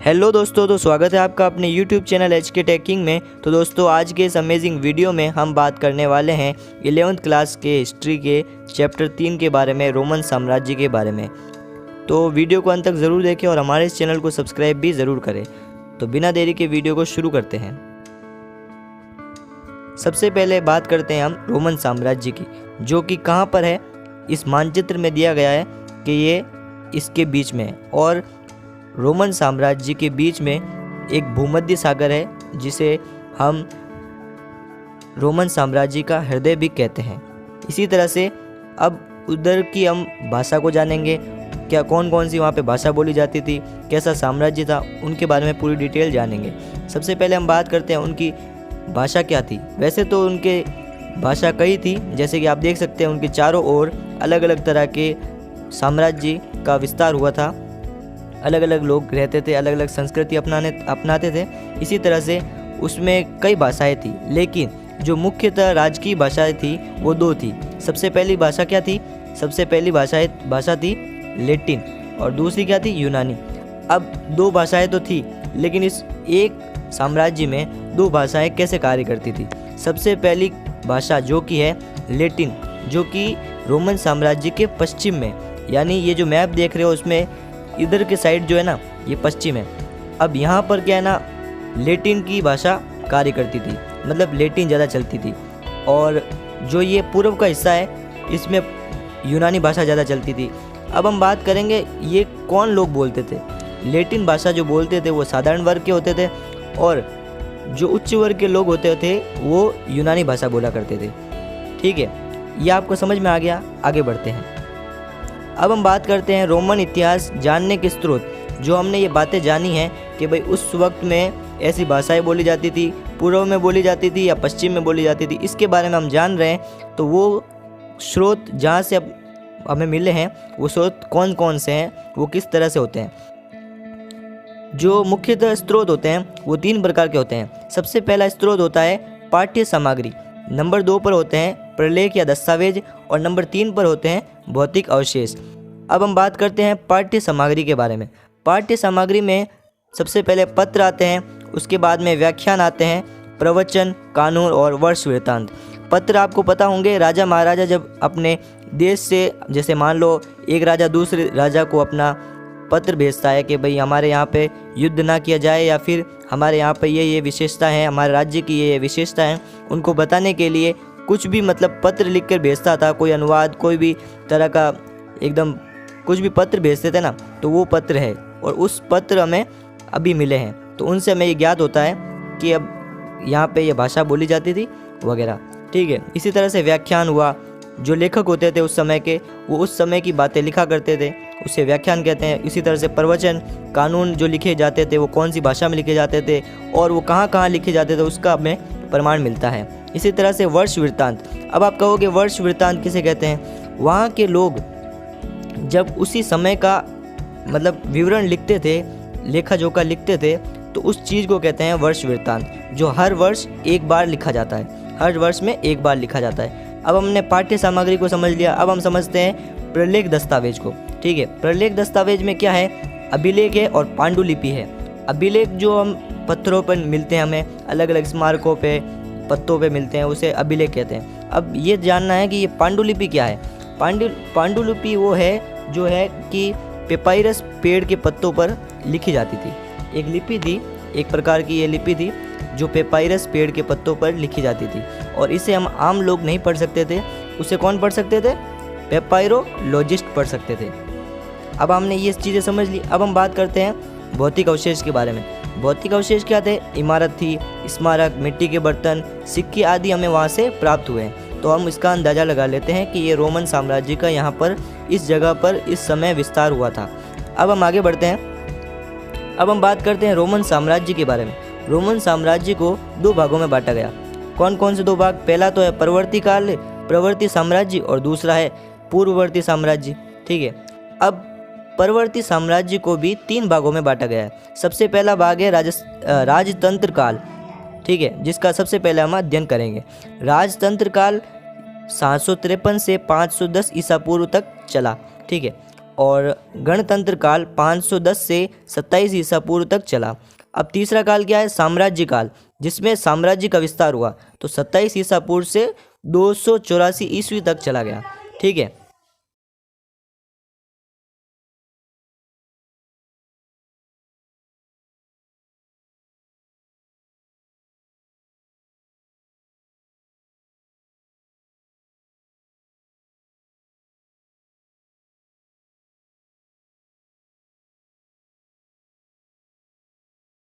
Hello दोस्तों, तो स्वागत है आपका अपने YouTube चैनल HK टेकिंग में। तो दोस्तों, आज के इस अमेजिंग वीडियो में हम बात करने वाले हैं 11th क्लास के हिस्ट्री के चैप्टर 3 के बारे में, रोमन साम्राज्य के बारे में। तो वीडियो को अंत तक ज़रूर देखें और हमारे इस चैनल को सब्सक्राइब भी ज़रूर करें। तो बिना देरी के वीडियो को शुरू करते हैं। सबसे पहले बात करते हैं हम रोमन साम्राज्य की, जो कि कहाँ पर है। इस मानचित्र में दिया गया है कि ये इसके बीच में है और रोमन साम्राज्य के बीच में एक भूमध्य सागर है, जिसे हम रोमन साम्राज्य का हृदय भी कहते हैं। इसी तरह से अब उधर की हम भाषा को जानेंगे, क्या कौन कौन सी वहाँ पे भाषा बोली जाती थी, कैसा साम्राज्य था, उनके बारे में पूरी डिटेल जानेंगे। सबसे पहले हम बात करते हैं उनकी भाषा क्या थी। वैसे तो उनके भाषा कई थी, जैसे कि आप देख सकते हैं उनके चारों ओर अलग अलग तरह के साम्राज्य का विस्तार हुआ था। अलग अलग लोग रहते थे, अलग अलग संस्कृति अपनाते थे। इसी तरह से उसमें कई भाषाएं थी, लेकिन जो मुख्यतः राजकीय भाषाएं थी वो दो थी। सबसे पहली भाषा क्या थी? सबसे पहली भाषा थी लैटिन और दूसरी क्या थी? यूनानी। अब दो भाषाएं तो थी, लेकिन इस एक साम्राज्य में दो भाषाएं कैसे कार्य करती थी। सबसे पहली भाषा जो कि है लैटिन, जो कि रोमन साम्राज्य के पश्चिम में, यानी ये जो मैप देख रहे हो उसमें इधर के साइड जो है ना, ये पश्चिम है। अब यहाँ पर क्या है ना, लैटिन की भाषा कार्य करती थी, मतलब लैटिन ज़्यादा चलती थी। और जो ये पूर्व का हिस्सा है, इसमें यूनानी भाषा ज़्यादा चलती थी। अब हम बात करेंगे ये कौन लोग बोलते थे। लैटिन भाषा जो बोलते थे वो साधारण वर्ग के होते थे, और जो उच्च वर्ग के लोग होते थे वो यूनानी भाषा बोला करते थे। ठीक है, ये आपको समझ में आ गया। आगे बढ़ते हैं। अब हम बात करते हैं रोमन इतिहास जानने के स्रोत। जो हमने ये बातें जानी हैं कि भाई उस वक्त में ऐसी भाषाएं बोली जाती थी, पूर्व में बोली जाती थी या पश्चिम में बोली जाती थी, इसके बारे में हम जान रहे हैं। तो वो स्रोत जहाँ से अब हमें मिले हैं, वो स्रोत कौन कौन से हैं, वो किस तरह से होते हैं। जो मुख्यतः स्रोत होते हैं वो तीन प्रकार के होते हैं। सबसे पहला स्रोत होता है पाठ्य सामग्री, नंबर 2 पर होते हैं प्रलेख या दस्तावेज, और नंबर 3 पर होते हैं भौतिक अवशेष। अब हम बात करते हैं पाठ्य सामग्री के बारे में। पाठ्य सामग्री में सबसे पहले पत्र आते हैं, उसके बाद में व्याख्यान आते हैं, प्रवचन, कानून और वर्ष वृत्तांत। पत्र आपको पता होंगे, राजा महाराजा जब अपने देश से, जैसे मान लो एक राजा दूसरे राजा को अपना पत्र भेजता है कि भाई हमारे यहाँ पे युद्ध ना किया जाए, या फिर हमारे यहाँ पे ये विशेषता है, हमारे राज्य की ये विशेषता है, उनको बताने के लिए कुछ भी मतलब पत्र लिख कर भेजता था। कोई अनुवाद, कोई भी तरह का एकदम कुछ भी पत्र भेजते थे ना, तो वो पत्र है, और उस पत्र हमें अभी मिले हैं। तो उनसे हमें ये ज्ञात होता है कि अब यहाँ पे ये भाषा बोली जाती थी वगैरह। ठीक है, इसी तरह से व्याख्यान हुआ। जो लेखक होते थे उस समय के, वो उस समय की बातें लिखा करते थे, उसे व्याख्यान कहते हैं। इसी तरह से प्रवचन, कानून जो लिखे जाते थे वो कौन सी भाषा में लिखे जाते थे और वो कहाँ कहाँ लिखे जाते थे, उसका हमें प्रमाण मिलता है। इसी तरह से वर्ष वृत्तांत। अब आप कहोगे वर्ष वृत्तांत किसे कहते हैं? वहाँ के लोग जब उसी समय का मतलब विवरण लिखते थे, लेखा जोखा लिखते थे, तो उस चीज़ को कहते हैं वर्ष वृत्तांत, जो हर वर्ष एक बार लिखा जाता है। हर वर्ष में एक बार लिखा जाता है। अब हमने पाठ्य सामग्री को समझ लिया। अब हम समझते हैं प्रलेख दस्तावेज को। ठीक है, प्रलेख दस्तावेज में क्या है? अभिलेख है और पांडुलिपि है। अभिलेख जो हम पत्थरों पर मिलते हैं, हमें अलग अलग स्मारकों पे, पत्तों पे मिलते हैं, उसे अभिलेख कहते हैं। अब ये जानना है कि ये पांडुलिपि क्या है। पांडुलिपि वो है जो है कि पेपायरस पेड़ के पत्तों पर लिखी जाती थी। एक लिपि थी, एक प्रकार की ये लिपि थी जो पेपायरस पेड़ के पत्तों पर लिखी जाती थी, और इसे हम आम लोग नहीं पढ़ सकते थे। उसे कौन पढ़ सकते थे? पेपायरोलॉजिस्ट पढ़ सकते थे। अब हमने ये चीज़ें समझ ली। अब हम बात करते हैं भौतिक अवशेष के बारे में। भौतिक अवशेष क्या थे? इमारत थी, स्मारक, मिट्टी के बर्तन, सिक्के आदि हमें वहाँ से प्राप्त हुए हैं। तो हम इसका अंदाज़ा लगा लेते हैं कि ये रोमन साम्राज्य का यहाँ पर इस जगह पर इस समय विस्तार हुआ था। अब हम आगे बढ़ते हैं। अब हम बात करते हैं रोमन साम्राज्य के बारे में। रोमन साम्राज्य को दो भागों में बांटा गया। कौन कौन से दो भाग? पहला तो है प्रवर्ती साम्राज्य, और दूसरा है पूर्ववर्ती साम्राज्य। ठीक है, अब परवर्ती साम्राज्य को भी 3 भागों में बांटा गया है। सबसे पहला भाग है राजतंत्र काल। ठीक है, जिसका सबसे पहले हम अध्ययन करेंगे। राजतंत्र काल 753 से 510 ईसा पूर्व तक चला। ठीक है, और गणतंत्र काल 510 से 27 ईसा पूर्व तक चला। अब तीसरा काल क्या है? साम्राज्य काल, जिसमें साम्राज्य का विस्तार हुआ, तो 27 ईसा पूर्व से 284 ईस्वी तक चला गया। ठीक है।